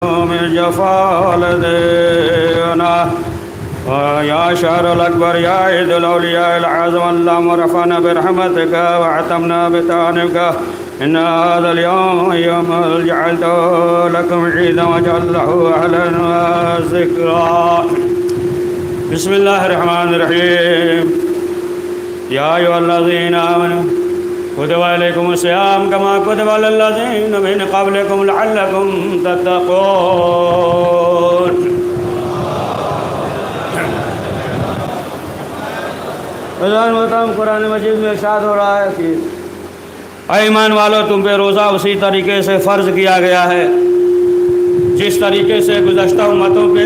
من جفال دينا يا شهر الأكبر يا عيد الأولياء العظم اللهم رفعنا برحمتك واعتمنا بتعنك إن هذا اليوم يوم جعلته لكم عيدا وجعله أهلا وذكرا. بسم الله الرحمن الرحيم. يا أيها الذين آمنوا كتب عليكم الصيام كما كتب على الذين من قبلكم لعلكم تتقون. قرآن مجید میں ارشاد ہو رہا ہے کہ اے ایمان والو تم پہ روزہ اسی طریقے سے فرض کیا گیا ہے جس طریقے سے گزشتہ امتوں پہ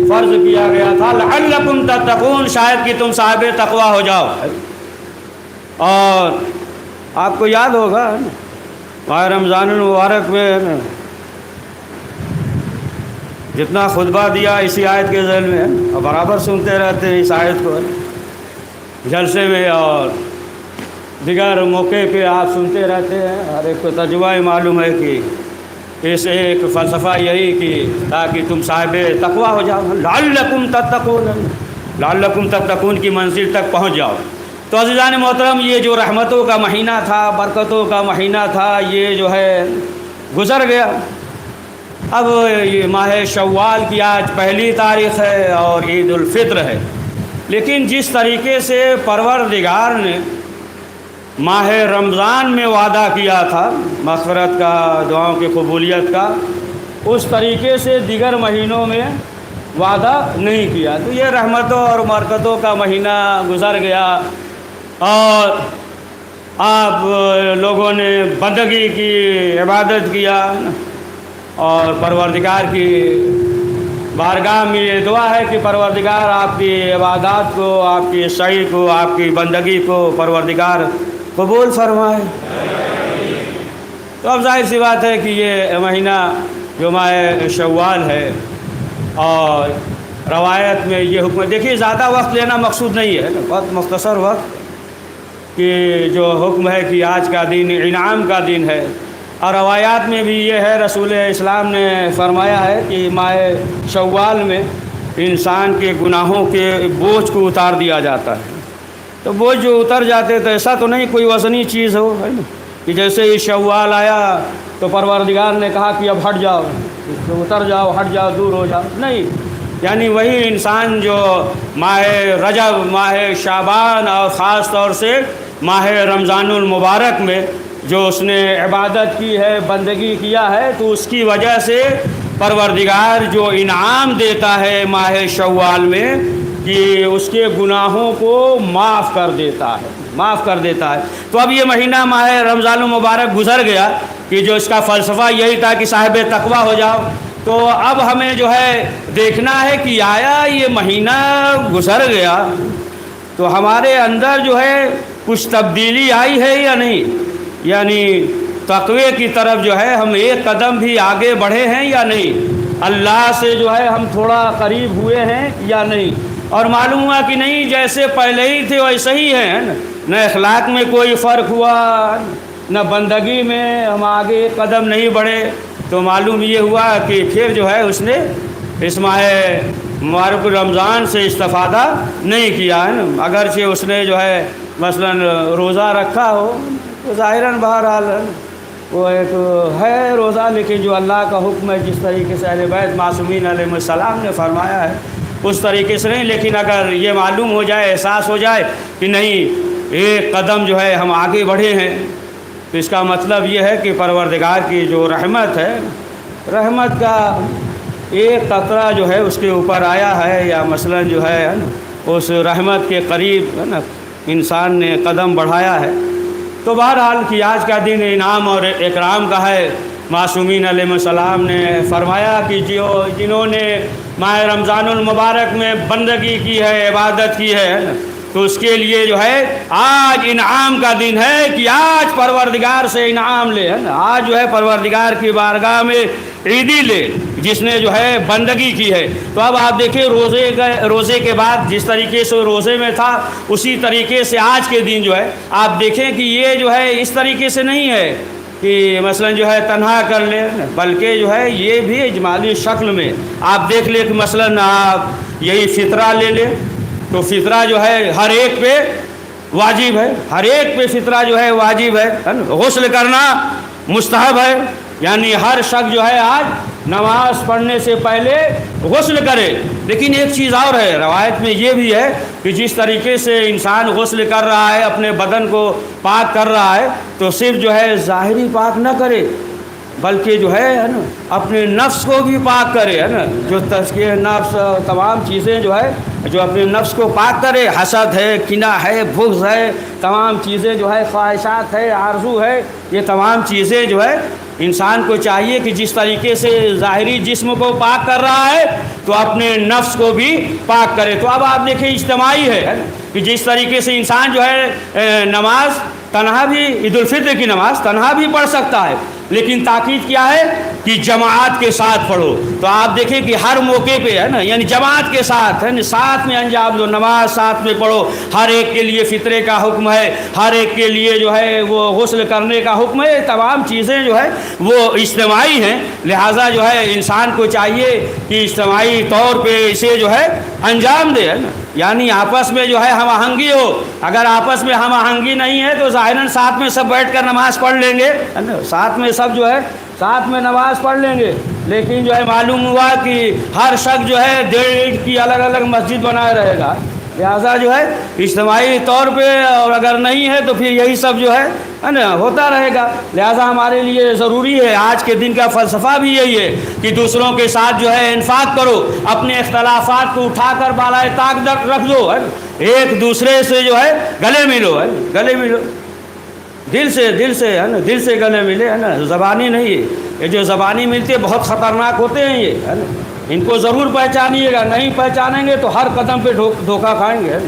فرض کیا گیا تھا. لعلکم تتقون، شاید کہ تم صاحب تقوی ہو جاؤ. اور آپ کو یاد ہوگا ماہ رمضان المبارک میں جتنا خطبہ دیا اسی آیت کے ذیل میں اور برابر سنتے رہتے ہیں اس آیت کو جلسے میں اور دیگر موقع پہ آپ سنتے رہتے ہیں. ہر ایک کو تجربہ معلوم ہے کہ اس ایک فلسفہ یہی کہ تاکہ تم صاحب تقوی ہو جاؤ. لعلکم تتقون، لعلکم تتقون کی منزل تک پہنچ جاؤ. تو عزیزان محترم، یہ جو رحمتوں کا مہینہ تھا، برکتوں کا مہینہ تھا، یہ جو ہے گزر گیا. اب یہ ماہ شوال کی آج پہلی تاریخ ہے اور عید الفطر ہے. لیکن جس طریقے سے پروردگار نے ماہ رمضان میں وعدہ کیا تھا مغفرت کا، دعاؤں کی قبولیت کا، اس طریقے سے دیگر مہینوں میں وعدہ نہیں کیا. تو یہ رحمتوں اور برکتوں کا مہینہ گزر گیا اور آپ لوگوں نے بندگی کی، عبادت کیا اور پروردگار کی بارگاہ میں یہ دعا ہے کہ پروردگار آپ کی عبادات کو، آپ کی سعی کو، آپ کی بندگی کو پروردگار قبول فرمائے. تو اب ظاہر سی بات ہے کہ یہ مہینہ جو ماہ شوال ہے اور روایت میں یہ حکم، دیکھیے زیادہ وقت لینا مقصود نہیں ہے، بہت مختصر وقت کہ جو حکم ہے کہ آج کا دن انعام کا دن ہے. اور روایات میں بھی یہ ہے، رسول اسلام نے فرمایا ہے کہ ماہ شوال میں انسان کے گناہوں کے بوجھ کو اتار دیا جاتا ہے. تو بوجھ جو اتر جاتے تو ایسا تو نہیں کوئی وزنی چیز ہو، ہے نا، کہ جیسے ہی شوال آیا تو پروردگار نے کہا کہ اب ہٹ جاؤ، اتر جاؤ، ہٹ جاؤ، دور ہو جاؤ. نہیں، یعنی وہی انسان جو ماہ رجب، ماہ شعبان اور خاص طور سے ماہ رمضان المبارک میں جو اس نے عبادت کی ہے، بندگی کیا ہے، تو اس کی وجہ سے پروردگار جو انعام دیتا ہے ماہ شوال میں کہ اس کے گناہوں کو معاف کر دیتا ہے، معاف کر دیتا ہے. تو اب یہ مہینہ ماہ رمضان المبارک گزر گیا کہ جو اس کا فلسفہ یہی تھا کہ صاحب تقوی ہو جاؤ. تو اب ہمیں جو ہے دیکھنا ہے کہ آیا یہ مہینہ گزر گیا تو ہمارے اندر جو ہے کچھ تبدیلی آئی ہے یا نہیں، یعنی تقوی کی طرف جو ہے ہم ایک قدم بھی آگے بڑھے ہیں یا نہیں، اللہ سے جو ہے ہم تھوڑا قریب ہوئے ہیں یا نہیں. اور معلوم ہوا کہ نہیں، جیسے پہلے ہی تھے ویسے ہی ہیں، نہ اخلاق میں کوئی فرق ہوا، نہ بندگی میں ہم آگے ایک قدم نہیں بڑھے. تو معلوم یہ ہوا کہ پھر جو ہے اس نے اس ماہ مبارک رمضان سے استفادہ نہیں کیا ہے نا. اگرچہ اس نے جو ہے مثلا روزہ رکھا ہو تو ظاہراً بہرحال وہ ایک ہے روزہ، لیکن جو اللہ کا حکم ہے جس طریقے سے اہل بیت معصومین علیہ السلام نے فرمایا ہے اس طریقے سے نہیں. لیکن اگر یہ معلوم ہو جائے، احساس ہو جائے کہ نہیں ایک قدم جو ہے ہم آگے بڑھے ہیں، تو اس کا مطلب یہ ہے کہ پروردگار کی جو رحمت ہے، رحمت کا ایک قطرہ جو ہے اس کے اوپر آیا ہے، یا مثلا جو ہے اس رحمت کے قریب ہے نا انسان نے قدم بڑھایا ہے. تو بہرحال کہ آج کا دن انعام اور اکرام کا ہے. معصومین علیہ السلام نے فرمایا کہ جنہوں نے ماہ رمضان المبارک میں بندگی کی ہے، عبادت کی ہے، تو اس کے لیے جو ہے آج انعام کا دن ہے کہ آج پروردگار سے انعام لے، ہے نا. آج جو ہے پروردگار کی بارگاہ میں عیدی لے جس نے جو ہے بندگی کی ہے. تو اب آپ دیکھیں روزے کے بعد جس طریقے سے روزے میں تھا اسی طریقے سے آج کے دن جو ہے آپ دیکھیں کہ یہ جو ہے اس طریقے سے نہیں ہے کہ مثلا جو ہے تنہا کر لے، بلکہ جو ہے یہ بھی اجمالی شکل میں آپ دیکھ لیں کہ مثلا آپ یہی فطرہ لے لیں تو فطرہ جو ہے ہر ایک پہ واجب ہے، ہر ایک پہ فطرہ جو ہے واجب ہے نا؟ غسل کرنا مستحب ہے، یعنی ہر شخص جو ہے آج نماز پڑھنے سے پہلے غسل کرے۔ لیکن ایک چیز اور ہے، روایت میں یہ بھی ہے کہ جس طریقے سے انسان غسل کر رہا ہے، اپنے بدن کو پاک کر رہا ہے، تو صرف جو ہے ظاہری پاک نہ کرے بلکہ جو ہے نا اپنے نفس کو بھی پاک کرے، ہے نا، جو تزکیہ نفس تمام چیزیں جو ہے جو اپنے نفس کو پاک کرے، حسد ہے، کینہ ہے، بغض ہے، تمام چیزیں جو ہے، خواہشات ہے، آرزو ہے، یہ تمام چیزیں جو ہے انسان کو چاہیے کہ جس طریقے سے ظاہری جسم کو پاک کر رہا ہے تو اپنے نفس کو بھی پاک کرے۔ تو اب آپ دیکھیں اجتماعی ہے کہ جس طریقے سے انسان جو ہے نماز تنہا بھی، عید الفطر کی نماز تنہا بھی پڑھ سکتا ہے، لیکن تاکید کیا ہے کہ جماعت کے ساتھ پڑھو۔ تو آپ دیکھیں کہ ہر موقع پہ ہے نا، یعنی جماعت کے ساتھ ہے نا، ساتھ میں انجام دو، نماز ساتھ میں پڑھو، ہر ایک کے لیے فطرے کا حکم ہے، ہر ایک کے لیے جو ہے وہ غسل کرنے کا حکم ہے، تمام چیزیں جو ہے وہ اجتماعی ہیں، لہٰذا جو ہے انسان کو چاہیے کہ اجتماعی طور پہ اسے جو ہے انجام دے، ہے نا، یعنی آپس میں جو ہے ہم آہنگی ہو۔ اگر آپس میں ہم آہنگی نہیں ہے تو ظاہراً ساتھ میں سب بیٹھ کر نماز پڑھ لیں گے، ہے نا، ساتھ میں سب جو ہے ساتھ میں نماز پڑھ لیں گے، لیکن جو ہے معلوم ہوا کہ ہر شخص جو ہے دیڑھ کی الگ الگ مسجد بنائے رہے گا، لہٰذا جو ہے اجتماعی طور پہ اور اگر نہیں ہے تو پھر یہی سب جو ہے نا ہوتا رہے گا۔ لہٰذا ہمارے لیے ضروری ہے، آج کے دن کا فلسفہ بھی یہی ہے کہ دوسروں کے ساتھ جو ہے انفاق کرو، اپنے اختلافات کو اٹھا کر بالائے طاق رکھ دو، ہے ایک دوسرے سے جو ہے گلے ملو، ہے گلے ملو، دل سے ہے نا، دل سے گلے ملے، ہے نا، زبانی نہیں ہے، یہ جو زبانی ملتے بہت خطرناک ہوتے ہیں، یہ ہے نا، ان کو ضرور پہچانیے گا، نہیں پہچانیں گے تو ہر قدم پہ دھوکہ کھائیں گے،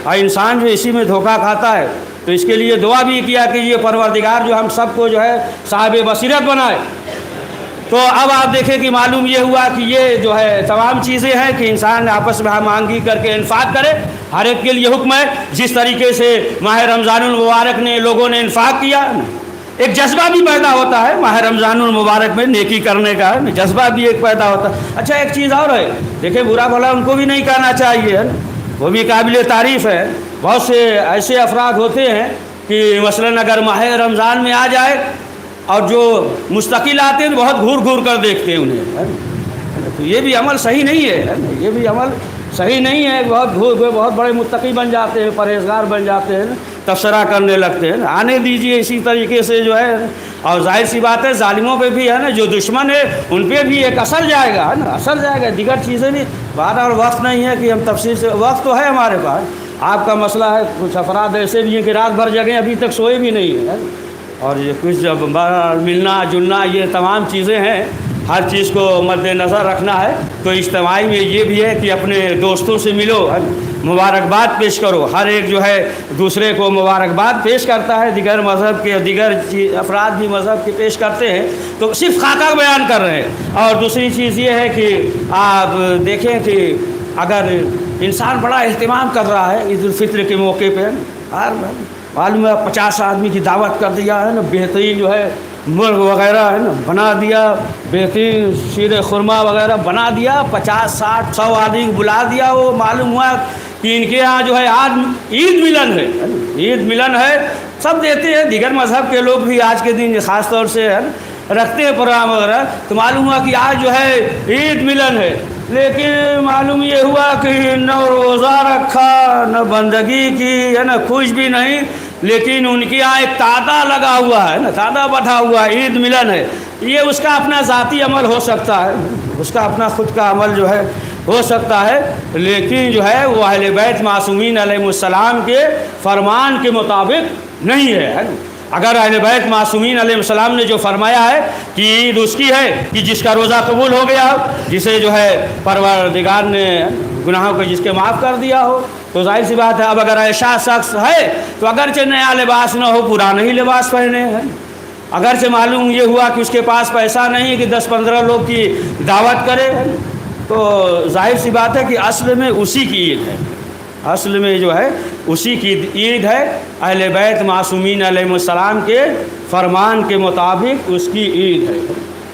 اور انسان جو اسی میں دھوکہ کھاتا ہے تو اس کے لیے دعا بھی کیا کہ یہ پروردگار جو ہم سب کو جو ہے صاحب بصیرت بنائے۔ تو اب آپ دیکھیں کہ معلوم یہ ہوا کہ یہ جو ہے تمام چیزیں ہیں کہ انسان آپس میں ہم آہنگی کر کے انفاق کرے، ہر ایک کے لیے حکم ہے۔ جس طریقے سے ماہ رمضان المبارک نے لوگوں نے انفاق کیا، ایک جذبہ بھی پیدا ہوتا ہے ماہ رمضان المبارک میں نیکی کرنے کا، جذبہ بھی ایک پیدا ہوتا ہے۔ اچھا ایک چیز اور ہے، دیکھیں برا بھلا ان کو بھی نہیں کہنا چاہیے، وہ بھی قابل تعریف ہے۔ بہت سے ایسے افراد ہوتے ہیں کہ مثلاً اگر ماہ رمضان میں آ جائے اور جو مستقل آتے ہیں بہت گھور گھور کر دیکھتے ہیں انہیں، تو یہ بھی عمل صحیح نہیں ہے، یہ بھی عمل صحیح نہیں ہے۔ بہت بڑے متقی بن جاتے ہیں، پرہیزگار بن جاتے ہیں، تبصرہ کرنے لگتے ہیں، آنے دیجیے اسی طریقے سے جو ہے۔ اور ظاہر سی بات ہے ظالموں پہ بھی ہے نا، جو دشمن ہے ان پہ بھی ایک اثر جائے گا، ہے نا، اثر جائے گا، دیگر چیزیں بھی۔ بات اور وقت نہیں ہے کہ ہم تفصیل سے، وقت تو ہے ہمارے پاس۔ آپ کا مسئلہ ہے کچھ افراد ایسے بھی ہیں کہ رات بھر جگیں ابھی تک سوئے بھی نہیں ہیں، اور یہ کچھ جب ملنا جلنا یہ تمام چیزیں ہیں، ہر چیز کو مد نظر رکھنا ہے۔ تو اجتماعی میں یہ بھی ہے کہ اپنے دوستوں سے ملو، مبارکباد پیش کرو، ہر ایک جو ہے دوسرے کو مبارکباد پیش کرتا ہے، دیگر مذہب کے دیگر افراد بھی مذہب کے پیش کرتے ہیں، تو صرف خاکہ بیان کر رہے ہیں۔ اور دوسری چیز یہ ہے کہ آپ دیکھیں کہ اگر انسان بڑا اہتمام کر رہا ہے عید الفطر کے موقع پہ، معلوم ہے 50 آدمی کی دعوت کر دیا ہے نا، بہترین جو ہے مرغ وغیرہ ہے نا بنا دیا، بہترین شیر خورما وغیرہ بنا دیا، 50 60 100 آدمی بلا دیا، وہ معلوم ہوا کہ ان کے یہاں جو ہے آج عید ملن ہے، عید ملن ہے، سب دیتے ہیں، دیگر مذہب کے لوگ بھی آج کے دن خاص طور سے ہے رکھتے ہیں پروگرام وغیرہ، تو معلوم ہوا کہ آج جو ہے عید ملن ہے، لیکن معلوم یہ ہوا کہ نہ روزہ رکھا نہ بندگی کی، ہے نا، کچھ بھی نہیں، لیکن ان کے یہاں ایک تادا لگا ہوا ہے نا، تادا بٹھا ہوا ہے، عید ملن ہے۔ یہ اس کا اپنا ذاتی عمل ہو سکتا ہے، اس کا اپنا خود کا عمل جو ہے ہو سکتا ہے، لیکن جو ہے وہ اہل بیت معصومین علیہ السلام کے فرمان کے مطابق نہیں ہے۔ اگر اہل بیت معصومین علیہ السلام نے جو فرمایا ہے کہ عید اس کی ہے کہ جس کا روزہ قبول ہو گیا ہو، جسے جو ہے پروردگار نے گناہوں کو جس کے معاف کر دیا ہو، تو ظاہر سی بات ہے اب اگر ایسا شخص ہے تو اگرچہ نیا لباس نہ ہو پرانا ہی لباس پہنے ہیں، اگرچہ معلوم یہ ہوا کہ اس کے پاس پیسہ نہیں کہ 10-15 لوگ کی دعوت کرے، تو ظاہر سی بات ہے کہ اصل میں اسی کی عید ہے، اصل میں جو ہے اسی کی عید ہے، اہل بیت معصومین علیہ السلام کے فرمان کے مطابق اس کی عید ہے۔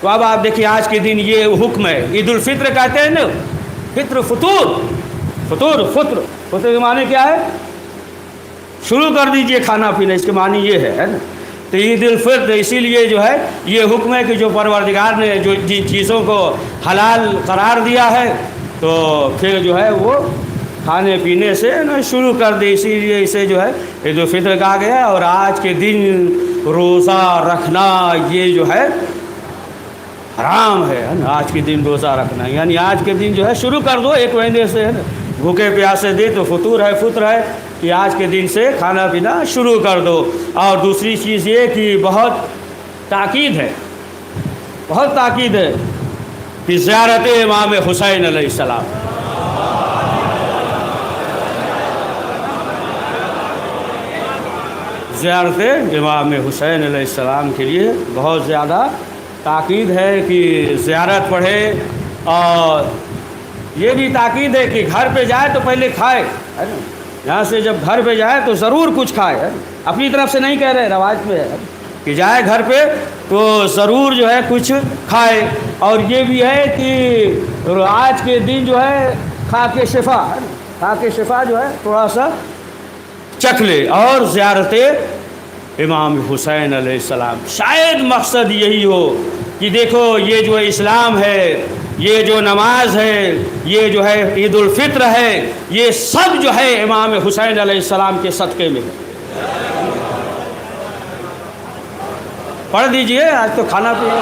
تو اب آپ دیکھیے آج کے دن یہ حکم ہے، عید الفطر کہتے ہیں نا، فطر فطر کے معنی کیا ہے؟ شروع کر دیجئے کھانا پینا، اس کے معنی یہ ہے نا۔ تو عید الفطر اسی لیے جو ہے یہ حکم ہے کہ جو پروردگار نے جو جن چیزوں کو حلال قرار دیا ہے تو پھر جو ہے وہ کھانے پینے سے شروع کر دے، اسی لیے اسے جو ہے عید الفطر کہا گیا۔ اور آج کے دن روزہ رکھنا یہ جو ہے حرام ہے نا، آج کے دن روزہ رکھنا، یعنی آج کے دن جو ہے شروع کر دو، ایک مہینے سے ہے نا، بھوکے پیاسے دے تو فطور ہے کہ آج کے دن سے کھانا پینا شروع کر دو۔ اور دوسری چیز یہ کہ بہت تاکید ہے کہ زیارت امام حسین علیہ السلام، زیارت امام حسین علیہ السلام کے لیے بہت زیادہ تاکید ہے کہ زیارت پڑھے۔ اور یہ بھی تاکید ہے کہ گھر پہ جائے تو پہلے کھائے، ہے نا، یہاں سے جب گھر پہ جائے تو ضرور کچھ کھائے، ہے نا، اپنی طرف سے نہیں کہہ رہے، رواج پہ ہے کہ جائے گھر پہ تو ضرور جو ہے کچھ کھائے۔ اور یہ بھی ہے کہ آج کے دن جو ہے کھا کے شفا جو ہے تھوڑا سا چکھ لے، اور زیارت امام حسین علیہ السلام، شاید مقصد یہی ہو کہ دیکھو یہ جو اسلام ہے، یہ جو نماز ہے، یہ جو ہے عید الفطر ہے، یہ سب جو ہے امام حسین علیہ السلام کے صدقے میں ہے۔ پڑھ دیجئے، آج تو کھانا پینا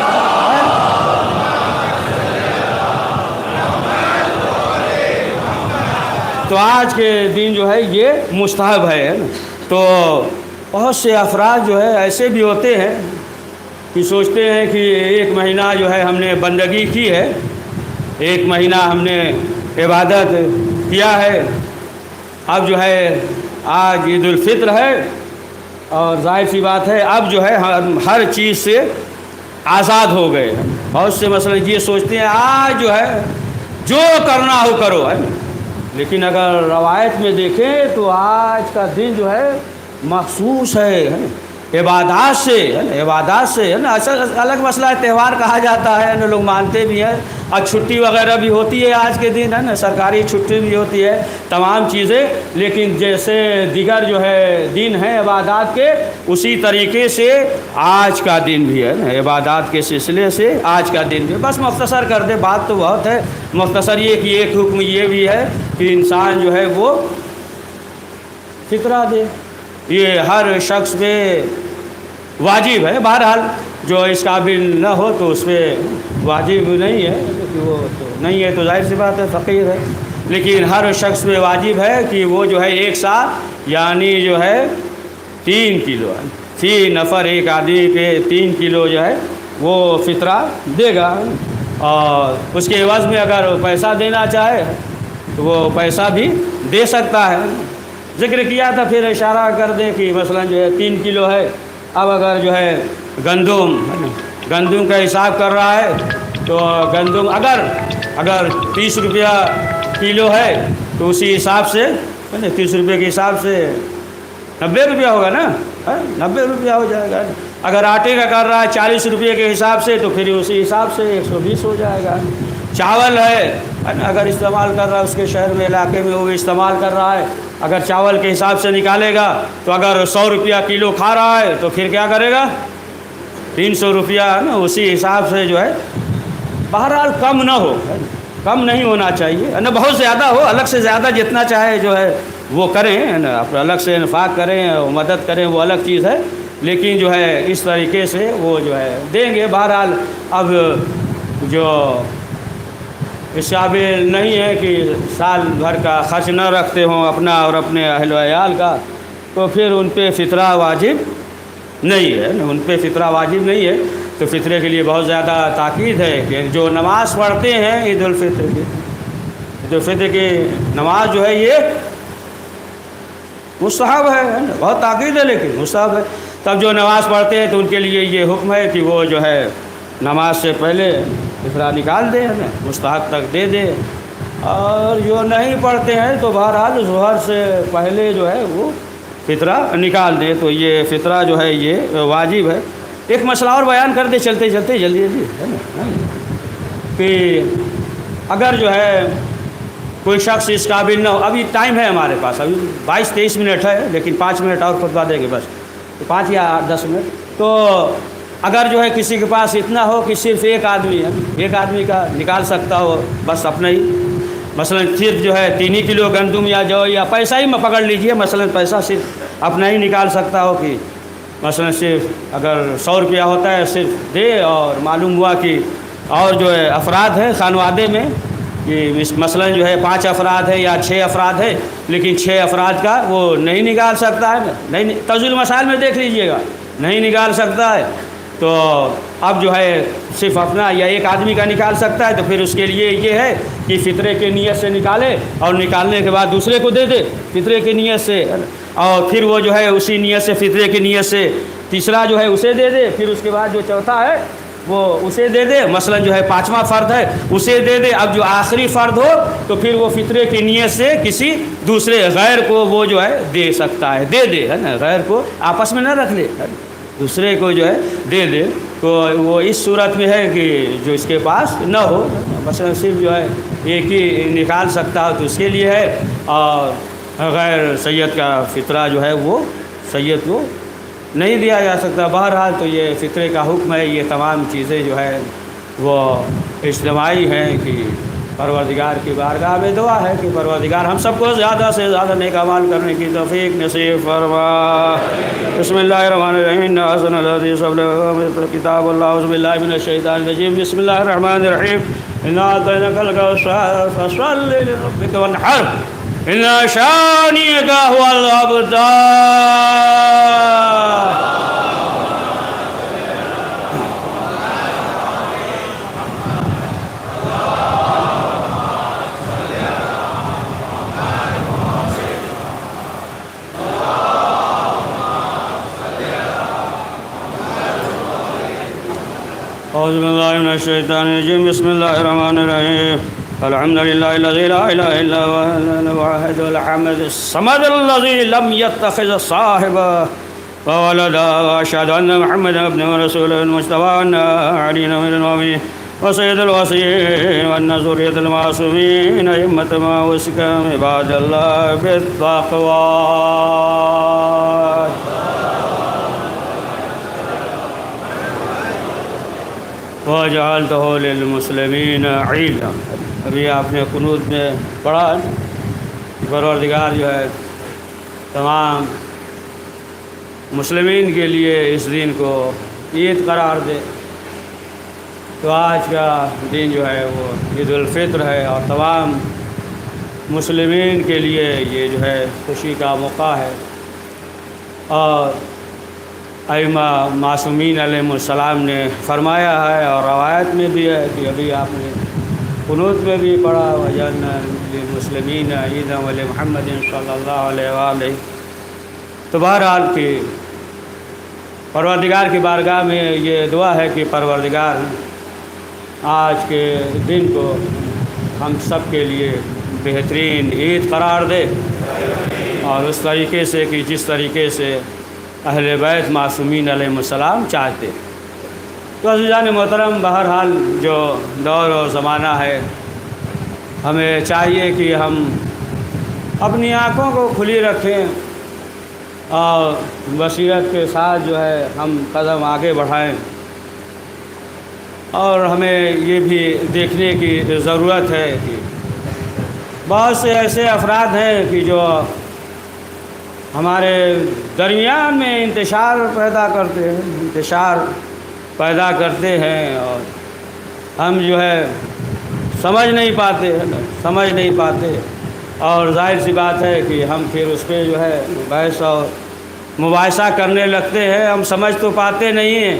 تو آج کے دن جو ہے یہ مستحب ہے نا۔ تو بہت سے افراد جو ہے ایسے بھی ہوتے ہیں کہ سوچتے ہیں کہ ایک مہینہ جو ہے ہم نے بندگی کی ہے، ایک مہینہ ہم نے عبادت کیا ہے، اب جو ہے آج عید الفطر ہے اور ظاہر سی بات ہے اب جو ہے ہم ہر چیز سے آزاد ہو گئے۔ بہت سے مثلا یہ سوچتے ہیں آج جو ہے جو کرنا ہو کرو، ہے، لیکن اگر روایت میں دیکھیں تو آج کا دن جو ہے مخصوص ہے عبادات سے، ہے نا۔ الگ مسئلہ ہے، تہوار کہا جاتا ہے نا، لوگ مانتے بھی ہیں، اور چھٹی وغیرہ بھی ہوتی ہے آج کے دن، ہے نا، سرکاری چھٹی بھی ہوتی ہے، تمام چیزیں، لیکن جیسے دیگر جو ہے دن ہیں عبادات کے، اسی طریقے سے آج کا دن بھی ہے نا، عبادات کے سلسلے سے آج کا دن بھی۔ بس مختصر کر دے، بات تو بہت ہے، مختصر یہ کہ ایک حکم یہ بھی ہے کہ انسان جو ہے وہ فطرہ دے، یہ ہر شخص پہ واجب ہے، بہرحال جو اس قابل نہ ہو تو اس پہ واجب نہیں ہے، وہ تو نہیں ہے تو ظاہر سی بات ہے فقیر ہے، لیکن ہر شخص پہ واجب ہے کہ وہ جو ہے ایک ساتھ یعنی جو ہے 3 کلو، 3 نفر ایک آدمی پہ 3 کلو جو ہے وہ فطرہ دے گا۔ اور اس کے عوض میں اگر پیسہ دینا چاہے تو وہ پیسہ بھی دے سکتا ہے۔ ذکر کیا تھا، پھر اشارہ کر دیں کہ مثلا جو ہے 3 کلو ہے، اب اگر جو ہے گندم کا حساب کر رہا ہے تو گندم اگر 30 روپیہ کلو ہے تو اسی حساب سے 30 روپے کے حساب سے 90 روپیہ ہوگا نا، 90 روپیہ ہو جائے گا۔ اگر آٹے کا کر رہا ہے 40 روپے کے حساب سے تو پھر اسی حساب سے 120 ہو جائے گا۔ چاول ہے اگر استعمال کر رہا ہے، اس کے شہر میں علاقے میں وہ استعمال کر رہا ہے، اگر چاول کے حساب سے نکالے گا تو اگر 100 روپیہ کلو کھا رہا ہے تو پھر کیا کرے گا؟ 300 روپیہ، ہے نا، اسی حساب سے جو ہے، بہرحال کم نہ ہو، کم نہیں ہونا چاہیے، نہ بہت زیادہ ہو، الگ سے زیادہ جتنا چاہے جو ہے وہ کریں، ہے نا، الگ سے انفاق کریں، مدد کریں، وہ الگ چیز ہے، لیکن جو ہے اس طریقے سے وہ جو ہے دیں گے۔ بہرحال اب جو اس قابل نہیں ہے کہ سال بھر کا خرچ نہ رکھتے ہوں اپنا اور اپنے اہل و عیال کا، تو پھر ان پہ فطرہ واجب نہیں ہے، ان پہ فطرہ واجب نہیں ہے۔ تو فطرے کے لیے بہت زیادہ تاکید ہے کہ جو نماز پڑھتے ہیں عید الفطر کی، عید الفطر کی نماز جو ہے یہ مستحب ہے، بہت تاکید ہے لیکن مستحب ہے۔ تب جو نماز پڑھتے ہیں تو ان کے لیے یہ حکم ہے کہ وہ جو ہے نماز سے پہلے فطرہ نکال دے، مستحب تک دے دے۔ اور جو نہیں پڑھتے ہیں تو بہرحال ظہر سے پہلے جو ہے وہ فطرہ نکال دیں، تو یہ فطرہ جو ہے یہ واجب ہے۔ ایک مسئلہ اور بیان کر دے چلتے چلتے، جلدی جلدی ہے نا، کہ اگر جو ہے کوئی شخص اس قابل نہ ہو، ابھی ٹائم ہے ہمارے پاس، ابھی 22-23 منٹ ہے، لیکن 5 منٹ اور خطبہ دیں گے بس، 5 یا 10 منٹ۔ تو اگر جو ہے کسی کے پاس اتنا ہو کہ صرف ایک آدمی ہے، ایک آدمی کا نکال سکتا ہو بس اپنا ہی، مثلا صرف جو ہے 3 کلو گندم یا جو یا پیسہ ہی میں پکڑ لیجئے، مثلا پیسہ صرف اپنا ہی نکال سکتا ہو، کہ مثلا صرف اگر 100 روپیہ ہوتا ہے صرف دے، اور معلوم ہوا کہ اور جو ہے افراد ہیں خانوادے میں، کہ مثلا جو ہے 5 افراد ہے یا 6 افراد ہے، لیکن 6 افراد کا وہ نہیں نکال سکتا ہے، نہیں تنزیل مسائل میں دیکھ لیجئے گا، نہیں نکال سکتا ہے، تو اب جو ہے صرف اپنا یا ایک آدمی کا نکال سکتا ہے، تو پھر اس کے لیے یہ ہے کہ فطرے کے نیت سے نکالے، اور نکالنے کے بعد دوسرے کو دے دے فطرے کی نیت سے، اور پھر وہ جو ہے اسی نیت سے فطرے کی نیت سے تیسرا جو ہے اسے دے دے، پھر اس کے بعد جو چوتھا ہے وہ اسے دے دے، مثلا جو ہے 5واں فرد ہے اسے دے دے۔ اب جو آخری فرد ہو تو پھر وہ فطرے کی نیت سے کسی دوسرے غیر کو وہ جو ہے دے سکتا ہے، دے دے، ہے نا، غیر کو آپس میں نہ رکھ لے، دوسرے کو جو ہے دے دے۔ تو وہ اس صورت میں ہے کہ جو اس کے پاس نہ ہو، مثلا صرف جو ہے ایک ہی نکال سکتا ہو تو اس کے لیے ہے، اور غیر سید کا فطرہ جو ہے وہ سید کو نہیں دیا جا سکتا۔ بہرحال تو یہ فطرے کا حکم ہے، یہ تمام چیزیں جو ہے وہ اجتماعی ہیں، کہ پروردگار کی بارگاہ میں دعا ہے کہ پروردگار ہم سب کو زیادہ سے زیادہ نیک اعمال کرنے کی توفیق نصیب فرما۔ بسم اللہ الرحمن الرحیم، احسن الحدیث کتاب اللہ، اعوذ باللہ من الشیطان الرجیم، بسم اللہ الرحمن الرحیم، انا اعطیناک الکوثر فصل لربک وانحر ان شانئک هو الابتر۔ اعوذ باللہ من الشیطان الرجیم، بسم اللہ الرحمن الرحیم، الحمد للہ الذی لا الہ الا هو الواحد الاحد الصمد الذی لم يتخذ صاحبا وولدا، واشهد ان محمدا عبده ورسوله المجتبى وان علی من المؤمنین وسید الوصیین وان ذریة المعصومین ائمة ما وسکم عباد اللہ بالتقوی وجعلته للمسلمین عیدا۔ ابھی آپ نے قنوت میں پڑھا کہ پروردگار جو ہے تمام مسلمین کے لیے اس دن کو عید قرار دے، تو آج کا دن جو ہے وہ عید الفطر ہے، اور تمام مسلمین کے لیے یہ جو ہے خوشی کا موقع ہے۔ اور ائمہ معصومین علیہ السلام نے فرمایا ہے، اور روایت میں بھی ہے کہ ابھی آپ نے قنوت میں بھی پڑھا، وَجَعَلْنَا لِلْمُسْلِمِينَ عِيدًا وَلِمُحَمَّدٍ صلی اللہ علیہ وآلہ۔ تو بہرحال کہ پروردگار کی بارگاہ میں یہ دعا ہے کہ پروردگار آج کے دن کو ہم سب کے لیے بہترین عید قرار دے، اور اس طریقے سے کہ جس طریقے سے اہل بیت معصومین علیہ السلام چاہتے۔ تو عزیزان محترم، بہرحال جو دور و زمانہ ہے، ہمیں چاہیے کہ ہم اپنی آنکھوں کو کھلی رکھیں، اور بصیرت کے ساتھ جو ہے ہم قدم آگے بڑھائیں، اور ہمیں یہ بھی دیکھنے کی ضرورت ہے کہ بہت سے ایسے افراد ہیں کہ جو ہمارے درمیان میں انتشار پیدا کرتے ہیں، اور ہم جو ہے سمجھ نہیں پاتے، اور ظاہر سی بات ہے کہ ہم پھر اس پہ جو ہے بحث اور مباحثہ کرنے لگتے ہیں، ہم سمجھ تو پاتے نہیں ہیں،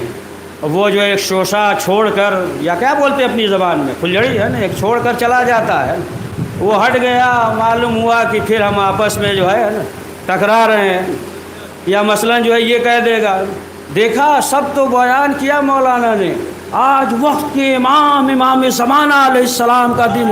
وہ جو ایک شوشہ چھوڑ کر، یا کیا بولتے ہیں اپنی زبان میں، پھلجھڑی ہے نا، ایک چھوڑ کر چلا جاتا ہے، وہ ہٹ گیا، معلوم ہوا کہ پھر ہم آپس میں جو ہے نا ٹکرا رہے ہیں، یا مثلا جو ہے یہ کہہ دے گا، دیکھا سب تو بیان کیا مولانا نے، آج وقت کے امام زمانہ علیہ السلام کا دن،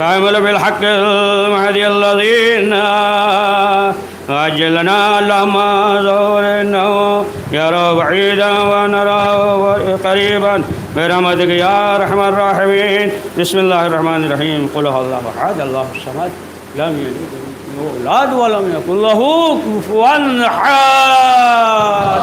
قائم بالحق المهدي الذين عجلنا اللهم زورنا يرى بعيدا ونرى قريبا برحمتك يا ارحم الراحمين. بسم الله الرحمن الرحيم. قل هو الله احد الله الصمد لم يلد ولم يولد ولم يكن له كفوا احد.